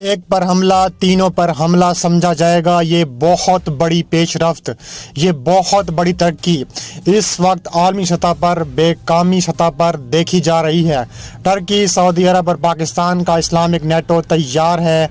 ایک پر حملہ تینوں پر حملہ سمجھا جائے گا۔ یہ بہت بڑی پیش رفت، یہ بہت بڑی ترقی اس وقت عالمی سطح پر بے کامی سطح پر دیکھی جا رہی ہے۔ ترکی، سعودی عرب اور پاکستان کا اسلامک نیٹو تیار ہے۔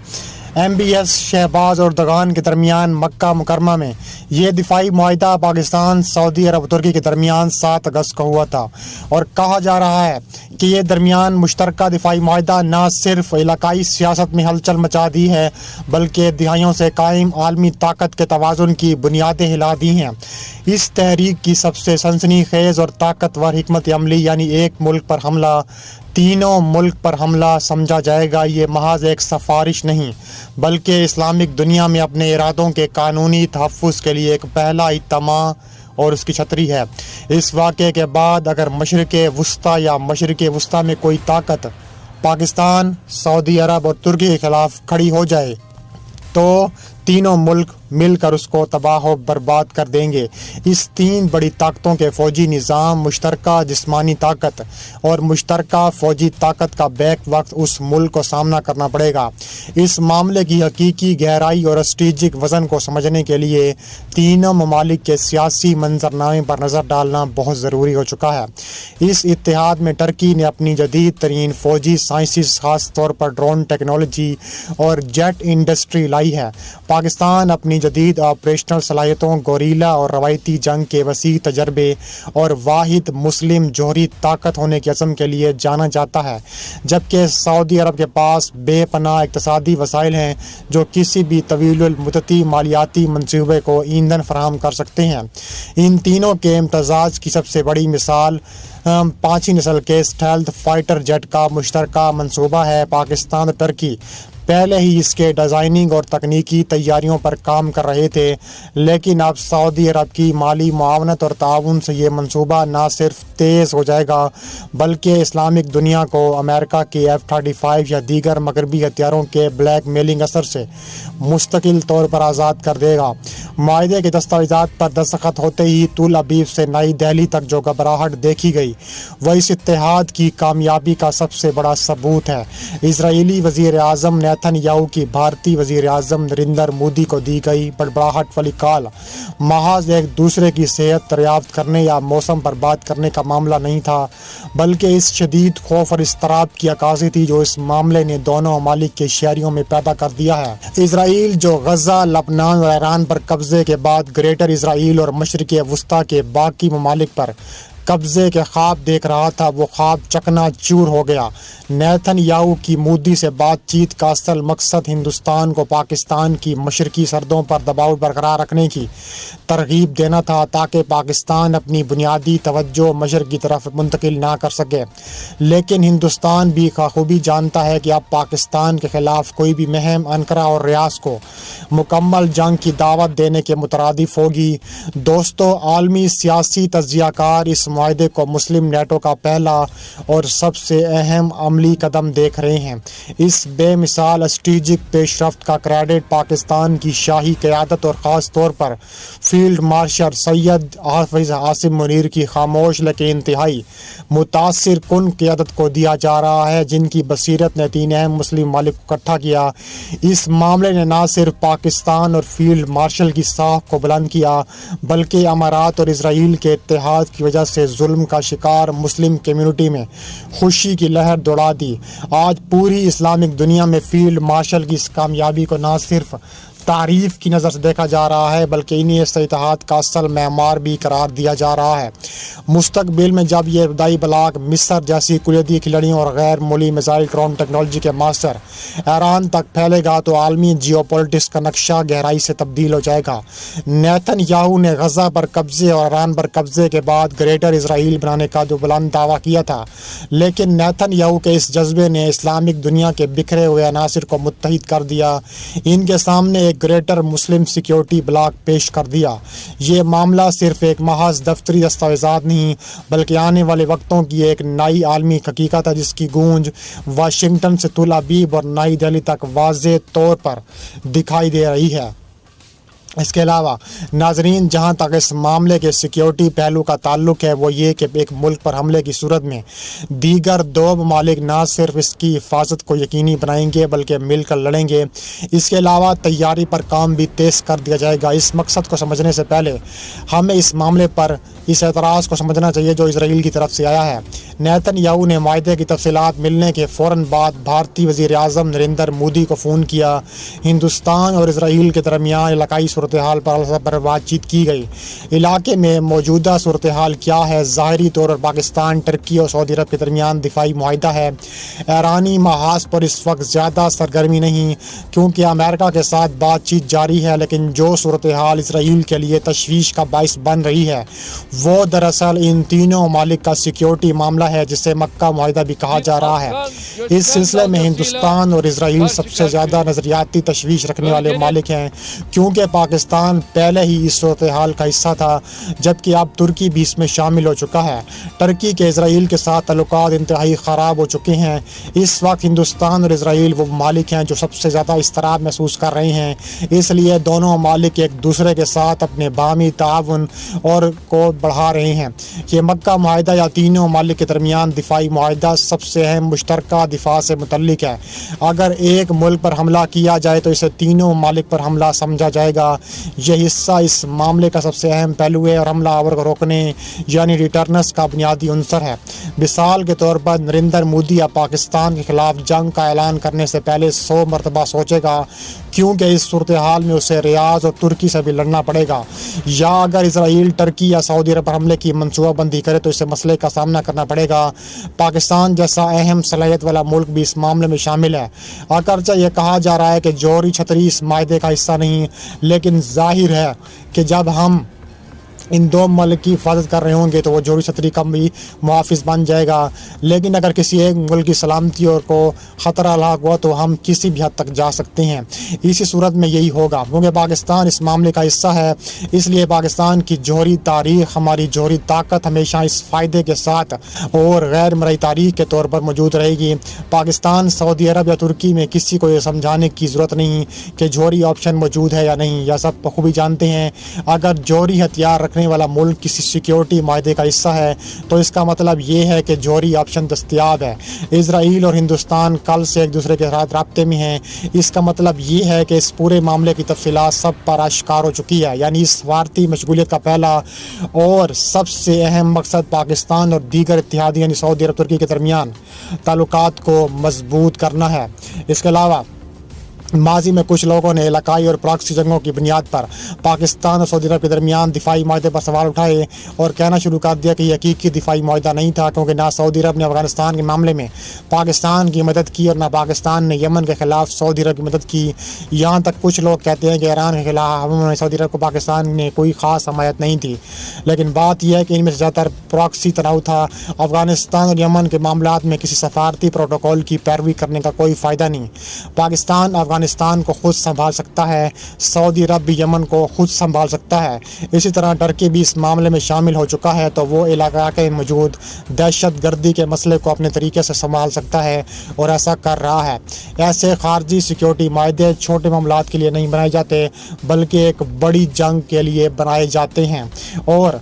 MBS شہباز اور اردغان کے درمیان مکہ مکرمہ میں یہ دفاعی معاہدہ پاکستان، سعودی عرب اور ترکی کے درمیان 7 اگست کو ہوا تھا، اور کہا جا رہا ہے کہ یہ درمیان مشترکہ دفاعی معاہدہ نہ صرف علاقائی سیاست میں ہلچل مچا دی ہے بلکہ دہائیوں سے قائم عالمی طاقت کے توازن کی بنیادیں ہلا دی ہیں۔ اس تحریک کی سب سے سنسنی خیز اور طاقتور حکمت عملی یعنی ایک ملک پر حملہ تینوں ملک پر حملہ سمجھا جائے گا، یہ محض ایک سفارش نہیں بلکہ اسلامک دنیا میں اپنے ارادوں کے قانونی تحفظ کے لیے ایک پہلا اجتماع اور اس کی چھتری ہے۔ اس واقعے کے بعد اگر مشرق وسطیٰ یا مشرق وسطیٰ میں کوئی طاقت پاکستان، سعودی عرب اور ترکی کے خلاف کھڑی ہو جائے تو تینوں ملک مل کر اس کو تباہ و برباد کر دیں گے۔ اس تین بڑی طاقتوں کے فوجی نظام، مشترکہ جسمانی طاقت اور مشترکہ فوجی طاقت کا بیک وقت اس ملک کو سامنا کرنا پڑے گا۔ اس معاملے کی حقیقی گہرائی اور اسٹریٹجک وزن کو سمجھنے کے لیے تینوں ممالک کے سیاسی منظرنامے پر نظر ڈالنا بہت ضروری ہو چکا ہے۔ اس اتحاد میں ترکی نے اپنی جدید ترین فوجی سائنسز، خاص طور پر ڈرون ٹیکنالوجی اور جیٹ انڈسٹری لائی ہے۔ پاکستان اپنی جدید آپریشنل صلاحیتوں، گوریلا اور روایتی جنگ کے وسیع تجربے اور واحد مسلم جوہری طاقت ہونے کے عزم کے لیے جانا جاتا ہے، جبکہ سعودی عرب کے پاس بے پناہ اقتصادی وسائل ہیں جو کسی بھی طویل المدتی مالیاتی منصوبے کو ایندھن فراہم کر سکتے ہیں۔ ان تینوں کے امتزاج کی سب سے بڑی مثال 5ویں نسل کے اسٹیلتھ فائٹر جیٹ کا مشترکہ منصوبہ ہے۔ پاکستان اور ترکی پہلے ہی اس کے ڈیزائننگ اور تکنیکی تیاریوں پر کام کر رہے تھے، لیکن اب سعودی عرب کی مالی معاونت اور تعاون سے یہ منصوبہ نہ صرف تیز ہو جائے گا بلکہ اسلامک دنیا کو امریکہ کے F-35 یا دیگر مغربی ہتھیاروں کے بلیک میلنگ اثر سے مستقل طور پر آزاد کر دے گا۔ معاہدے کے دستاویزات پر دستخط ہوتے ہی تل ابیب سے نئی دہلی تک جو گھبراہٹ دیکھی گئی وہ اس اتحاد کی کامیابی کا سب سے بڑا ثبوت ہے۔ اسرائیلی وزیر اعظم نیتن یاہو کی بھارتی وزیر اعظم نریندر مودی کو دی گئی بڑبڑاہٹ والی کال محض ایک دوسرے کی صحت دریافت کرنے یا موسم پر بات کرنے کا معاملہ نہیں تھا بلکہ اس شدید خوف اور اضطراب کی عکاسی تھی جو اس معاملے نے دونوں ممالک کے شہریوں میں پیدا کر دیا ہے۔ اسرائیل جو غزہ، لبنان اور ایران پر قبضے کے بعد گریٹر اسرائیل اور مشرق وسطیٰ کے باقی ممالک پر قبضے کے خواب دیکھ رہا تھا، وہ خواب چکنا چور ہو گیا۔ نیتن یاہو کی مودی سے بات چیت کا اصل مقصد ہندوستان کو پاکستان کی مشرقی سرحدوں پر دباؤ برقرار رکھنے کی ترغیب دینا تھا تاکہ پاکستان اپنی بنیادی توجہ مشرق کی طرف منتقل نہ کر سکے، لیکن ہندوستان بھی بخوبی جانتا ہے کہ اب پاکستان کے خلاف کوئی بھی مہم انقرہ اور ریاض کو مکمل جنگ کی دعوت دینے کے مترادف ہوگی۔ دوستو، عالمی سیاسی تجزیہ کار اس معاہدے کو مسلم نیٹو کا پہلا اور سب سے اہم عملی قدم دیکھ رہے ہیں۔ اس بے مثال اسٹریٹجک پیش رفت کا کریڈٹ پاکستان کی شاہی قیادت اور خاص طور پر فیلڈ مارشل سید حافظ عاصم منیر کی خاموش لیکن انتہائی متاثر کن قیادت کو دیا جا رہا ہے، جن کی بصیرت نے تین اہم مسلم ممالک کو اکٹھا کیا۔ اس معاملے نے نہ صرف پاکستان اور فیلڈ مارشل کی ساکھ کو بلند کیا بلکہ امارات اور اسرائیل کے اتحاد کی وجہ سے ظلم کا شکار مسلم کمیونٹی میں خوشی کی لہر دوڑا دی۔ آج پوری اسلامک دنیا میں فیلڈ مارشل کی اس کامیابی کو نہ صرف تعریف کی نظر سے دیکھا جا رہا ہے بلکہ انہیں اس اتحاد کا اصل معمار بھی قرار دیا جا رہا ہے۔ مستقبل میں جب یہ ابتدائی بلاک مصر جیسی کلیدی کھلاڑیوں اور غیر ملکی میزائل ڈرون ٹیکنالوجی کے ماستر ایران تک پھیلے گا تو عالمی جیو پولیٹکس کا نقشہ گہرائی سے تبدیل ہو جائے گا۔ نیتن یاہو نے غزہ پر قبضے اور ایران پر قبضے کے بعد گریٹر اسرائیل بنانے کا جو بلند دعویٰ کیا تھا، لیکن نیتن یاہو کے اس جذبے نے اسلامک دنیا کے بکھرے ہوئے عناصر کو متحد کر دیا، ان کے سامنے ایک گریٹر مسلم سیکیورٹی بلاک پیش کر دیا۔ یہ معاملہ صرف ایک محض دفتری دستاویزات نہیں بلکہ آنے والے وقتوں کی ایک نئی عالمی حقیقت ہے جس کی گونج واشنگٹن سے تل ابیب اور نئی دہلی تک واضح طور پر دکھائی دے رہی ہے۔ اس کے علاوہ ناظرین، جہاں تک اس معاملے کے سیکیورٹی پہلو کا تعلق ہے وہ یہ کہ ایک ملک پر حملے کی صورت میں دیگر دو ممالک نہ صرف اس کی حفاظت کو یقینی بنائیں گے بلکہ مل کر لڑیں گے۔ اس کے علاوہ تیاری پر کام بھی تیز کر دیا جائے گا۔ اس مقصد کو سمجھنے سے پہلے ہمیں اس معاملے پر اس اعتراض کو سمجھنا چاہیے جو اسرائیل کی طرف سے آیا ہے۔ نیتن یاہو نے معاہدے کی تفصیلات ملنے کے فوراً بعد بھارتی وزیر اعظم نریندر مودی کو فون کیا۔ ہندوستان اور اسرائیل کے درمیان علاقائی صورتحال پر بات چیت کی گئی۔ علاقے میں موجودہ صورتحال کیا ہے؟ ظاہری طور پر پاکستان، ترکی اور سعودی عرب کے درمیان دفاعی معاہدہ ہے۔ ایرانی محاذ پر اس وقت زیادہ سرگرمی نہیں کیونکہ امریکہ کے ساتھ بات چیت جاری ہے، لیکن جو صورتحال اسرائیل کے لیے تشویش کا باعث بن رہی ہے وہ دراصل ان تینوں ممالک کا سیکیورٹی معاملہ ہے جسے مکہ معاہدہ بھی کہا جا رہا ہے۔ اس سلسلے میں ہندوستان اور اسرائیل سب سے زیادہ نظریاتی تشویش رکھنے والے ممالک ہیں، کیونکہ پاکستان پہلے ہی اس صورتحال کا حصہ تھا، جبکہ اب ترکی بھی اس میں شامل ہو چکا ہے۔ ترکی کے اسرائیل کے ساتھ تعلقات انتہائی خراب ہو چکے ہیں۔ اس وقت ہندوستان اور اسرائیل وہ ممالک ہیں جو سب سے زیادہ اضطراب محسوس کر رہے ہیں، اس لیے دونوں ممالک ایک دوسرے کے ساتھ اپنے باہمی تعاون اور کو بڑھا رہے ہیں۔ یہ مکہ معاہدہ یا تینوں ممالک کے درمیان دفاعی معاہدہ سب سے اہم مشترکہ دفاع سے متعلق ہے۔ اگر ایک ملک پر حملہ کیا جائے تو اسے تینوں ممالک پر حملہ سمجھا جائے گا۔ یہ حصہ اس معاملے کا سب سے اہم پہلو ہے اور حملہ آور کو روکنے یعنی ڈیٹرنس کا بنیادی عنصر ہے۔ مثال کے طور پر نریندر مودی اب پاکستان کے خلاف جنگ کا اعلان کرنے سے پہلے 100 مرتبہ سوچے گا، کیونکہ اس صورتحال میں اسے ریاض اور ترکی سے بھی لڑنا پڑے گا، یا اگر اسرائیل، ترکی یا سعودی عرب پر حملے کی منصوبہ بندی کرے تو اسے مسئلے کا سامنا کرنا پڑے گا۔ پاکستان جیسا اہم صلاحیت والا ملک بھی اس معاملے میں شامل ہے۔ اگرچہ یہ کہا جا رہا ہے کہ جوہری چھتری اس معاہدے کا حصہ نہیں، لیکن ظاہر ہے کہ جب ہم ان دو ملک کی حفاظت کر رہے ہوں گے تو وہ جوہری چھتری کا بھی محافظ بن جائے گا۔ لیکن اگر کسی ایک ملک کی سلامتی اور کو خطرہ لاحق ہوا تو ہم کسی بھی حد تک جا سکتے ہیں۔ اسی صورت میں یہی ہوگا، کیونکہ پاکستان اس معاملے کا حصہ ہے، اس لیے پاکستان کی جوہری تاریخ، ہماری جوہری طاقت ہمیشہ اس فائدے کے ساتھ اور غیر مرئی تاریخ کے طور پر موجود رہے گی۔ پاکستان، سعودی عرب یا ترکی میں کسی کو یہ سمجھانے کی ضرورت نہیں کہ جوہری آپشن موجود ہے یا نہیں، یا سب بخوبی جانتے ہیں۔ اگر جوہری ہتھیار رکھنے والا ملک کسی سیکیورٹی معاہدے کا حصہ ہے تو اس کا مطلب یہ ہے کہ جوہری آپشن دستیاب ہے۔ اسرائیل اور ہندوستان کل سے ایک دوسرے کے ساتھ رابطے میں ہیں۔ اس کا مطلب یہ ہے کہ اس پورے معاملے کی تفصیلات سب پر آشکار ہو چکی ہے، یعنی اس سفارتی مشغولیت کا پہلا اور سب سے اہم مقصد پاکستان اور دیگر اتحادی یعنی سعودی عرب ترکی کے درمیان تعلقات کو مضبوط کرنا ہے۔ اس کے علاوہ ماضی میں کچھ لوگوں نے علاقائی اور پراکسی جنگوں کی بنیاد پر پاکستان اور سعودی عرب کے درمیان دفاعی معاہدے پر سوال اٹھائے اور کہنا شروع کر دیا کہ یہ حقیقی دفاعی معاہدہ نہیں تھا، کیونکہ نہ سعودی عرب نے افغانستان کے معاملے میں پاکستان کی مدد کی اور نہ پاکستان نے یمن کے خلاف سعودی عرب کی مدد کی۔ یہاں تک کچھ لوگ کہتے ہیں کہ ایران کے خلاف سعودی عرب کو پاکستان نے کوئی خاص حمایت نہیں تھی، لیکن بات یہ ہے کہ ان میں سے زیادہ تر پراکسی تناؤ تھا۔ افغانستان اور یمن کے معاملات میں کسی سفارتی پروٹوکول کی پیروی کرنے کا کوئی فائدہ نہیں۔ پاکستان افغانستان کو خود سنبھال سکتا ہے، سعودی عرب بھی یمن کو خود سنبھال سکتا ہے۔ اسی طرح ترکی بھی اس معاملے میں شامل ہو چکا ہے، تو وہ علاقہ کے موجود دہشت گردی کے مسئلے کو اپنے طریقے سے سنبھال سکتا ہے اور ایسا کر رہا ہے۔ ایسے خارجی سیکیورٹی معاہدے چھوٹے معاملات کے لیے نہیں بنائے جاتے بلکہ ایک بڑی جنگ کے لیے بنائے جاتے ہیں، اور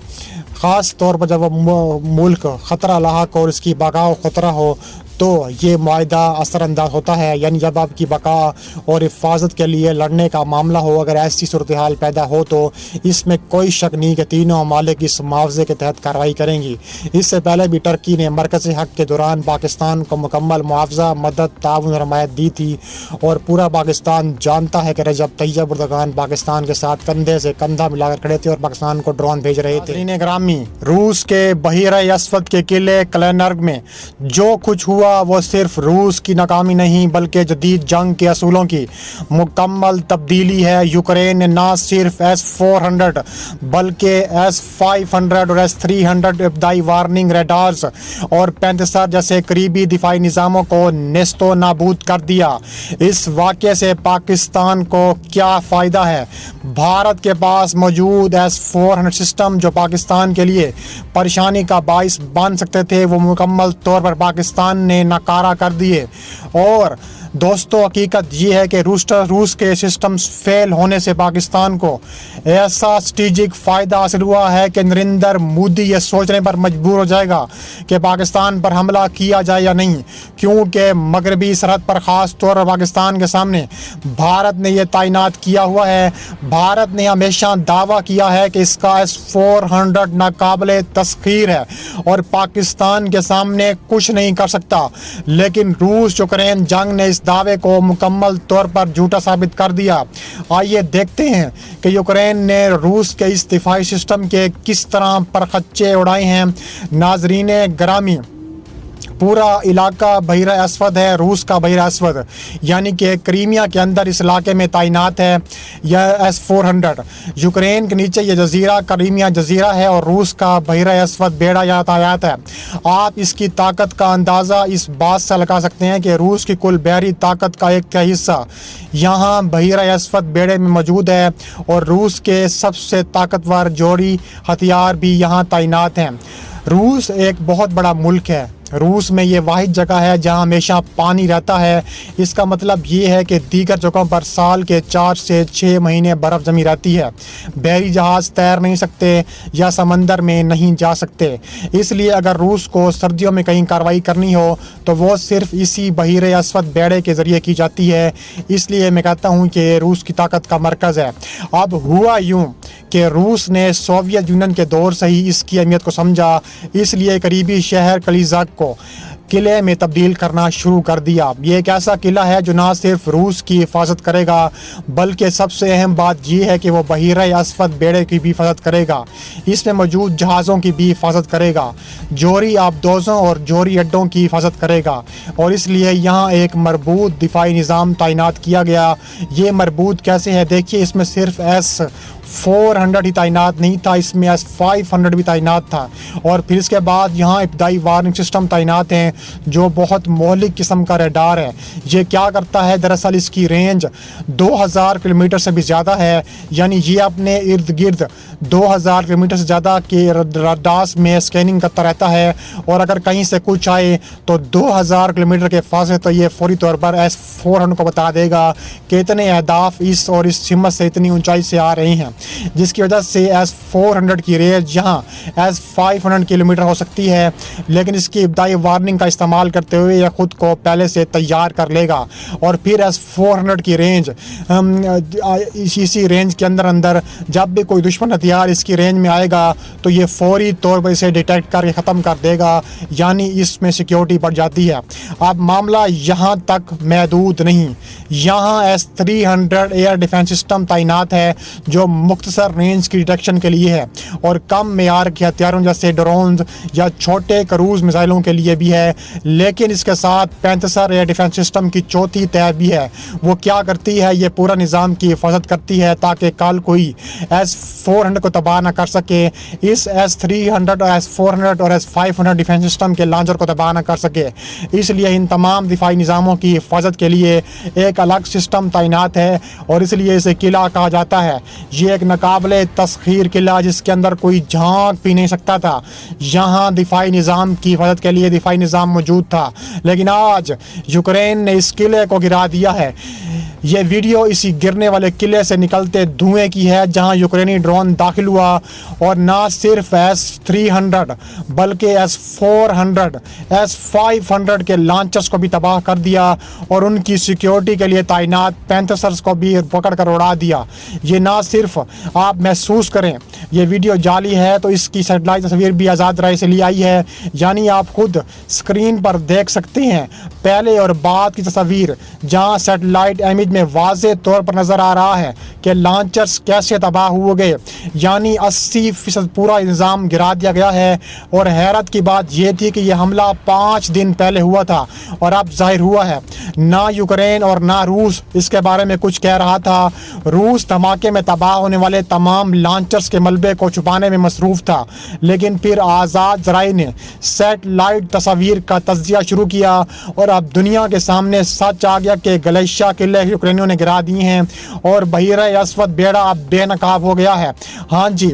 خاص طور پر جب وہ ملک خطرہ لاحق اور اس کی بقا خطرہ ہو تو یہ معاہدہ اثر انداز ہوتا ہے، یعنی جب آپ کی بقا اور حفاظت کے لیے لڑنے کا معاملہ ہو۔ اگر ایسی صورتحال پیدا ہو تو اس میں کوئی شک نہیں کہ تینوں ممالک اس معاوضے کے تحت کارروائی کریں گی۔ اس سے پہلے بھی ترکی نے مرکزی حق کے دوران پاکستان کو مکمل معاوضہ، مدد، تعاون اور حمایت دی تھی، اور پورا پاکستان جانتا ہے کہ رجب طیب اردوغان پاکستان کے ساتھ کندھے سے کندھا ملا کر کھڑے تھے اور پاکستان کو ڈرون بھیج رہے تھے۔ گرامی، روس کے بحیرہ اسود کے قلعے کلینرگ میں جو کچھ ہوا وہ صرف روس کی ناکامی نہیں بلکہ جدید جنگ کے اصولوں کی مکمل تبدیلی ہے۔ یوکرین نے نہ صرف S-400 بلکہ S-500 اور S-300 ابتدائی وارننگ ریڈارز اور 35 جیسے قریبی دفاعی نظاموں کو نیست و نابود کر دیا۔ اس واقعے سے پاکستان کو کیا فائدہ ہے؟ بھارت کے پاس موجود S-400 سسٹم جو پاکستان کے لیے پریشانی کا باعث بن سکتے تھے وہ مکمل طور پر پاکستان نے ناکارہ کر دیے، اور دوستو حقیقت یہ ہے کہ روس کے سسٹمز فیل ہونے سے پاکستان کو ایسا اسٹریٹجک فائدہ حاصل ہوا ہے کہ نریندر مودی یہ سوچنے پر مجبور ہو جائے گا کہ پاکستان پر حملہ کیا جائے یا نہیں، کیونکہ مغربی سرحد پر خاص طور پر پاکستان کے سامنے بھارت نے یہ تعینات کیا ہوا ہے۔ بھارت نے ہمیشہ دعویٰ کیا ہے کہ اس کا S-400 ناقابل تسخیر ہے اور پاکستان کے سامنے کچھ نہیں کر سکتا، لیکن روس یوکرین جنگ نے اس دعوے کو مکمل طور پر جھوٹا ثابت کر دیا۔ آئیے دیکھتے ہیں کہ یوکرین نے روس کے اس دفاعی سسٹم کے کس طرح پرخچے اڑائے ہیں۔ ناظرین گرامی، پورا علاقہ بحیرہ اسود ہے، روس کا بحیرہ اسود، یعنی کہ کریمیا کے اندر اس علاقے میں تعینات ہے یہ S-400۔ یوکرین کے نیچے یہ جزیرہ کریمیا جزیرہ ہے اور روس کا بحیرہ اسود بیڑا یا تعینات ہے۔ آپ اس کی طاقت کا اندازہ اس بات سے لگا سکتے ہیں کہ روس کی کل بحری طاقت کا ایک تہائی حصہ یہاں بحیرہ اسود بیڑے میں موجود ہے اور روس کے سب سے طاقتور جوہری ہتھیار بھی یہاں تعینات ہیں۔ روس ایک بہت بڑا ملک ہے۔ روس میں یہ واحد جگہ ہے جہاں ہمیشہ پانی رہتا ہے۔ اس کا مطلب یہ ہے کہ دیگر جگہوں پر سال کے 4 سے 6 مہینے برف جمی رہتی ہے۔ بحری جہاز تیر نہیں سکتے یا سمندر میں نہیں جا سکتے، اس لیے اگر روس کو سردیوں میں کہیں کارروائی کرنی ہو تو وہ صرف اسی بحیرہ اسود بیڑے کے ذریعے کی جاتی ہے۔ اس لیے میں کہتا ہوں کہ یہ روس کی طاقت کا مرکز ہے۔ اب ہوا یوں کہ روس نے سوویت یونین کے دور سے ہی اس کی اہمیت کو سمجھا، اس لیے قریبی شہر کلیزاک کو قلعے میں تبدیل کرنا شروع کر دیا۔ یہ ایک ایسا قلعہ ہے جو نہ صرف روس کی حفاظت کرے گا بلکہ سب سے اہم بات یہ ہے کہ وہ بحیرہ اسود بیڑے کی بھی حفاظت کرے گا، اس میں موجود جہازوں کی بھی حفاظت کرے گا، جوہری آبدوزوں اور جوہری اڈوں کی حفاظت کرے گا، اور اس لیے یہاں ایک مربوط دفاعی نظام تعینات کیا گیا۔ یہ مربوط کیسے ہے؟ دیکھیے، اس میں صرف S-400 ہی تعینات نہیں تھا، اس میں S-500 بھی تعینات تھا، اور پھر اس کے بعد یہاں ابتدائی وارننگ سسٹم تعینات ہیں جو بہت مہلک قسم کا ریڈار ہے۔ یہ کیا کرتا ہے؟ دراصل اس کی رینج 2000 کلومیٹر سے بھی زیادہ ہے، یعنی یہ اپنے ارد گرد 2000 کلومیٹر سے زیادہ کے ریڈارز میں اسکیننگ کرتا رہتا ہے، اور اگر کہیں سے کچھ آئے تو 2000 کلومیٹر کے فاصلے تو یہ فوری طور پر S-400 کو بتا دے گا کہ اتنے اہداف اس اور اس سمت سے اتنی اونچائی سے آ رہے ہیں، جس کی وجہ سے S-400 کی رینج یہاں S-500 کلومیٹر ہو سکتی ہے، لیکن اس کی ابتدائی وارننگ کا استعمال کرتے ہوئے یہ خود کو پہلے سے تیار کر لے گا، اور پھر S-400 کی رینج اسی رینج کے اندر جب بھی کوئی دشمن ہتھیار اس کی رینج میں آئے گا تو یہ فوری طور پر اسے ڈیٹیکٹ کر کے ختم کر دے گا، یعنی اس میں سیکیورٹی بڑھ جاتی ہے۔ اب معاملہ یہاں تک محدود نہیں، یہاں S-300 ایئر ڈیفنس سسٹم تعینات ہے جو مختصر رینج کی ڈیٹیکشن کے لیے ہے اور کم معیار کے ہتھیاروں جیسے ڈرونز یا چھوٹے کروز میزائلوں کے لیے بھی ہے، لیکن اس کے ساتھ 35 ایئر ڈیفنس سسٹم کی چوتھی تہہ بھی ہے۔ وہ کیا کرتی ہے؟ یہ پورا نظام کی حفاظت کرتی ہے تاکہ کل کوئی S-400 کو تباہ نہ کر سکے، اس S-300 S-400 اور S-500 ڈیفنس سسٹم کے لانچر کو تباہ نہ کر سکے۔ اس لیے ان تمام دفاعی نظاموں کی حفاظت کے لیے ایک الگ سسٹم تعینات ہے اور اس لیے اسے قلعہ کہا جاتا ہے۔ یہ ایک ناقابل تسخیر قلعہ جس کے اندر کوئی جھانک بھی نہیں سکتا تھا۔ یہاں دفاعی نظام کی حفاظت کے لیے دفاعی نظام موجود تھا، لیکن آج یوکرین نے اس قلعے کو گرا دیا ہے۔ یہ ویڈیو اسی گرنے والے قلعے سے نکلتے دھوئیں کی ہے جہاں یوکرینی ڈرون داخل ہوا اور نہ صرف S-300 بلکہ S-400 S-500 کے لانچرز کو بھی تباہ کر دیا اور ان کی سیکیورٹی کے لیے تعینات پینتھرز کو بھی پکڑ کر اڑا دیا۔ یہ نہ صرف آپ محسوس کریں یہ ویڈیو جعلی ہے تو اس کی سیٹلائٹ تصویر بھی آزاد رائے سے لی آئی ہے، یعنی آپ خود اسکرین پر دیکھ سکتے ہیں پہلے اور بعد کی تصویر جہاں سیٹلائٹ امیج میں واضح طور پر نظر آ رہا ہے کہ لانچرز کیسے تباہ ہو گئے، یعنی 80% پورا نظام گرا دیا گیا ہے۔ اور حیرت کی بات یہ تھی کہ یہ حملہ 5 دن پہلے ہوا تھا اور اب ظاہر ہوا ہے نہ یوکرین اور نہ روس اس کے بارے میں کچھ کہہ رہا تھا۔ روس دھماکے میں تباہ ہونے والے تمام لانچرز کے ملبے کو چھپانے میں مصروف تھا، لیکن پھر آزاد ذرائع نے سیٹلائٹ تصاویر کا تجزیہ شروع کیا اور اب دنیا کے سامنے سچ آ گیا کہ گلیشیا قلعے یوکرینیوں نے گرا دیے ہیں اور بحیرہ اسود بیڑا اب بے نقاب ہو گیا ہے۔ ہاں جی،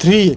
3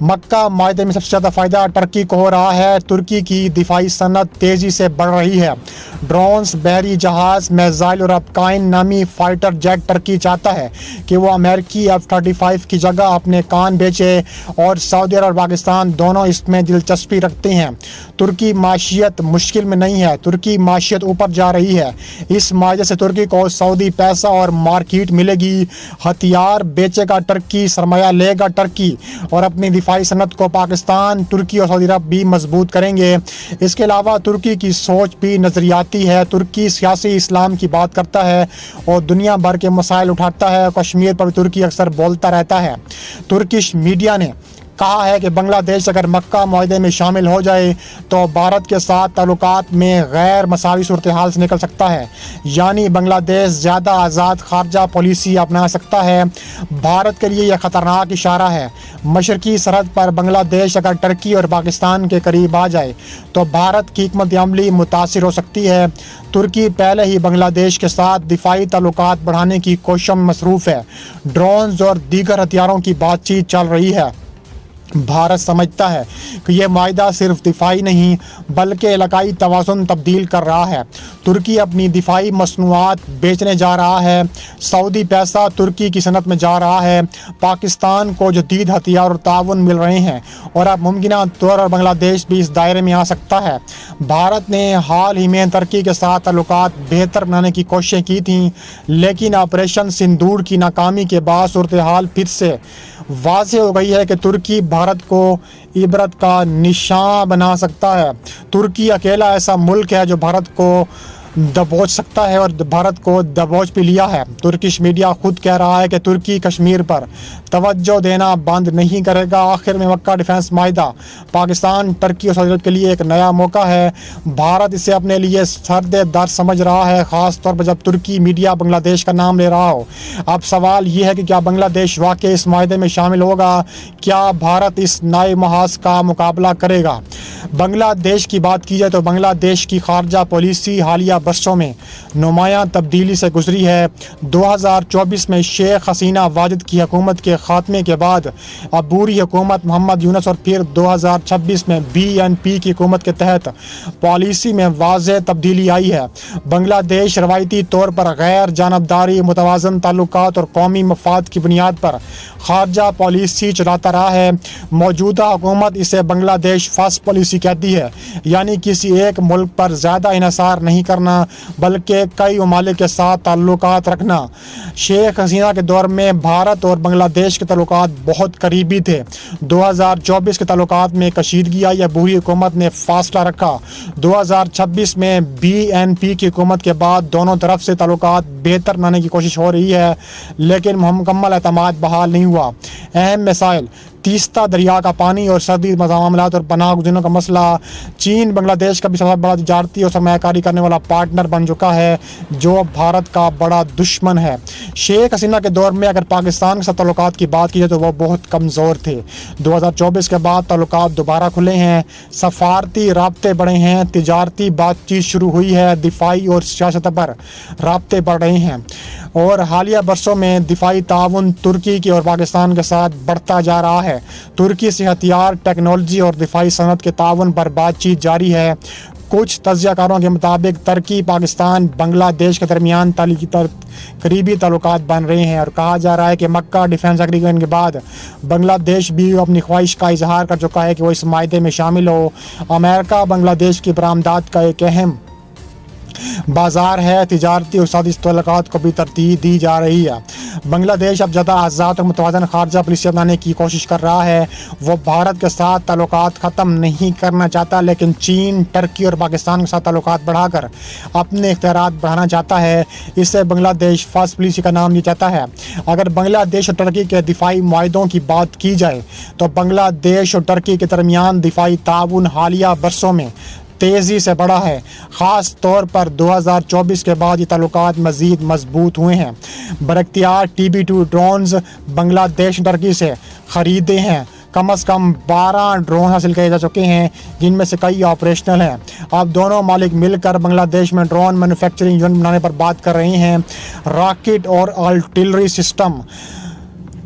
مکہ معاہدے میں سب سے زیادہ فائدہ ترکی کو ہو رہا ہے۔ ترکی کی دفاعی صنعت تیزی سے بڑھ رہی ہے۔ ڈرونز، بحری جہاز، میزائل اور اپکائن نامی فائٹر جیٹ ترکی چاہتا ہے کہ وہ امریکی F-35 کی جگہ اپنے کان بیچے، اور سعودی عرب اور پاکستان دونوں اس میں دلچسپی رکھتے ہیں۔ ترکی معیشت مشکل میں نہیں ہے، ترکی معیشت اوپر جا رہی ہے۔ اس معاہدے سے ترکی کو سعودی پیسہ اور مارکیٹ ملے گی، ہتھیار بیچے گا ترکی، سرمایہ لے گا ترکی، اور اپنی دفاعی صنعت کو پاکستان، ترکی اور سعودی عرب بھی مضبوط کریں گے۔ اس کے علاوہ ترکی کی سوچ بھی نظریاتی ہے۔ ترکی سیاسی اسلام کی بات کرتا ہے اور دنیا بھر کے مسائل اٹھاتا ہے۔ کشمیر پر ترکی اکثر بولتا رہتا ہے۔ ترکش میڈیا نے کہا ہے کہ بنگلہ دیش اگر مکہ معاہدے میں شامل ہو جائے تو بھارت کے ساتھ تعلقات میں غیر مساوی صورتحال سے نکل سکتا ہے، یعنی بنگلہ دیش زیادہ آزاد خارجہ پالیسی اپنا سکتا ہے۔ بھارت کے لیے یہ خطرناک اشارہ ہے۔ مشرقی سرحد پر بنگلہ دیش اگر ترکی اور پاکستان کے قریب آ جائے تو بھارت کی حکمت عملی متاثر ہو سکتی ہے۔ ترکی پہلے ہی بنگلہ دیش کے ساتھ دفاعی تعلقات بڑھانے کی کوششوں میں مصروف ہے۔ ڈرونز اور دیگر ہتھیاروں کی بات چیت چل رہی ہے۔ بھارت سمجھتا ہے کہ یہ معاہدہ صرف دفاعی نہیں بلکہ علاقائی توازن تبدیل کر رہا ہے۔ ترکی اپنی دفاعی مصنوعات بیچنے جا رہا ہے، سعودی پیسہ ترکی کی صنعت میں جا رہا ہے، پاکستان کو جدید ہتھیار اور تعاون مل رہے ہیں، اور اب ممکنہ طور پر بنگلہ دیش بھی اس دائرے میں آ سکتا ہے۔ بھارت نے حال ہی میں ترکی کے ساتھ تعلقات بہتر بنانے کی کوششیں کی تھیں، لیکن آپریشن سندور کی ناکامی کے بعد صورتحال پھر سے واضح ہو گئی ہے کہ ترکی بھارت کو عبرت کا نشان بنا سکتا ہے۔ ترکی اکیلا ایسا ملک ہے جو بھارت کو دبوچ سکتا ہے اور بھارت کو دبوچ بھی لیا ہے۔ ترکش میڈیا خود کہہ رہا ہے کہ ترکی کشمیر پر توجہ دینا بند نہیں کرے گا۔ آخر میں مکہ ڈیفنس معاہدہ پاکستان، ترکی اور سعودی عرب کے لیے ایک نیا موقع ہے۔ بھارت اسے اپنے لیے سرد در سمجھ رہا ہے، خاص طور پر جب ترکی میڈیا بنگلہ دیش کا نام لے رہا ہو۔ اب سوال یہ ہے کہ کیا بنگلہ دیش واقعی اس معاہدے میں شامل ہوگا؟ کیا بھارت اس نئے محاذ کا مقابلہ کرے گا؟ بنگلہ دیش کی بات کی جائے تو بنگلہ دیش کی خارجہ پالیسی حالیہ برسوں میں نمایاں تبدیلی سے گزری ہے۔ 2024 میں شیخ حسینہ واجد کی حکومت کے خاتمے کے بعد عبوری حکومت محمد یونس اور پھر 2026 میں BNP کی حکومت کے تحت پالیسی میں واضح تبدیلی آئی ہے۔ بنگلہ دیش روایتی طور پر غیر جانبداری، متوازن تعلقات اور قومی مفاد کی بنیاد پر خارجہ پالیسی چلاتا رہا ہے۔ موجودہ حکومت اسے بنگلہ دیش فرسٹ پالیسی کہتی ہے، یعنی کسی ایک ملک پر زیادہ انحصار نہیں کرنا بلکہ کئی ممالک کے ساتھ تعلقات رکھنا۔ شیخ حسینہ کے دور میں بھارت اور بنگلہ دیش کے تعلقات بہت قریبی تھے۔ 2024 کے تعلقات میں کشیدگی آئی، عبوری حکومت نے فاصلہ رکھا۔ 2026 میں BNP کی حکومت کے بعد دونوں طرف سے تعلقات بہتر بنانے کی کوشش ہو رہی ہے، لیکن مکمل اعتماد بحال نہیں ہوا۔ اہم مسائل: تیستا دریا کا پانی اور سرحدی معاملات اور پناہ گزینوں کا مسئلہ۔ چین بنگلہ دیش کا بھی سب سے بڑا تجارتی اور سرمایہ کاری کرنے والا پارٹنر بن چکا ہے، جو بھارت کا بڑا دشمن ہے۔ شیخ حسینہ کے دور میں اگر پاکستان کے ساتھ تعلقات کی بات کی جائے تو وہ بہت کمزور تھے۔ 2024 کے بعد تعلقات دوبارہ کھلے ہیں، سفارتی رابطے بڑھے ہیں، تجارتی بات چیت شروع ہوئی ہے، دفاعی اور سیاست پر رابطے بڑھ رہے ہیں، اور حالیہ برسوں میں دفاعی تعاون ترکی کے اور پاکستان کے ساتھ بڑھتا جا رہا ہے۔ ترکی سے ہتھیار، ٹیکنالوجی اور دفاعی صنعت کے تعاون پر بات چیت جاری ہے۔ کچھ تجزیہ کاروں کے مطابق ترکی، پاکستان، بنگلہ دیش کے درمیان قریبی تعلقات بن رہے ہیں، اور کہا جا رہا ہے کہ مکہ ڈیفنس ایگریمنٹ کے بعد بنگلہ دیش بھی اپنی خواہش کا اظہار کر چکا ہے کہ وہ اس معاہدے میں شامل ہو۔ امریکہ بنگلہ دیش کی برآمدات کا ایک اہم بازار ہے، تجارتی اور اقتصادی تعلقات کو بھی ترتیب دی جا رہی ہے۔ بنگلہ دیش اب زیادہ آزاد اور متوازن خارجہ پالیسی اپنانے کی کوشش کر رہا ہے۔ وہ بھارت کے ساتھ تعلقات ختم نہیں کرنا چاہتا، لیکن چین، ترکی اور پاکستان کے ساتھ تعلقات بڑھا کر اپنے اختیارات بڑھانا چاہتا ہے۔ اسے بنگلہ دیش فرسٹ پالیسی کا نام دیا جاتا ہے۔ اگر بنگلہ دیش اور ترکی کے دفاعی معاہدوں کی بات کی جائے تو بنگلہ دیش اور ترکی کے درمیان دفاعی تعاون حالیہ برسوں میں تیزی سے بڑھا ہے، خاص طور پر 2024 کے بعد یہ تعلقات مزید مضبوط ہوئے ہیں۔ بااختیار TB2 ڈرونز بنگلہ دیش نے ترکی سے خریدے ہیں۔ کم از کم 12 ڈرون حاصل کیے جا چکے ہیں، جن میں سے کئی آپریشنل ہیں۔ اب دونوں مالک مل کر بنگلہ دیش میں ڈرون مینوفیکچرنگ یونٹ بنانے پر بات کر رہے ہیں۔ راکٹ اور artillery system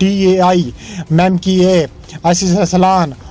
TAI, MKE, ISIS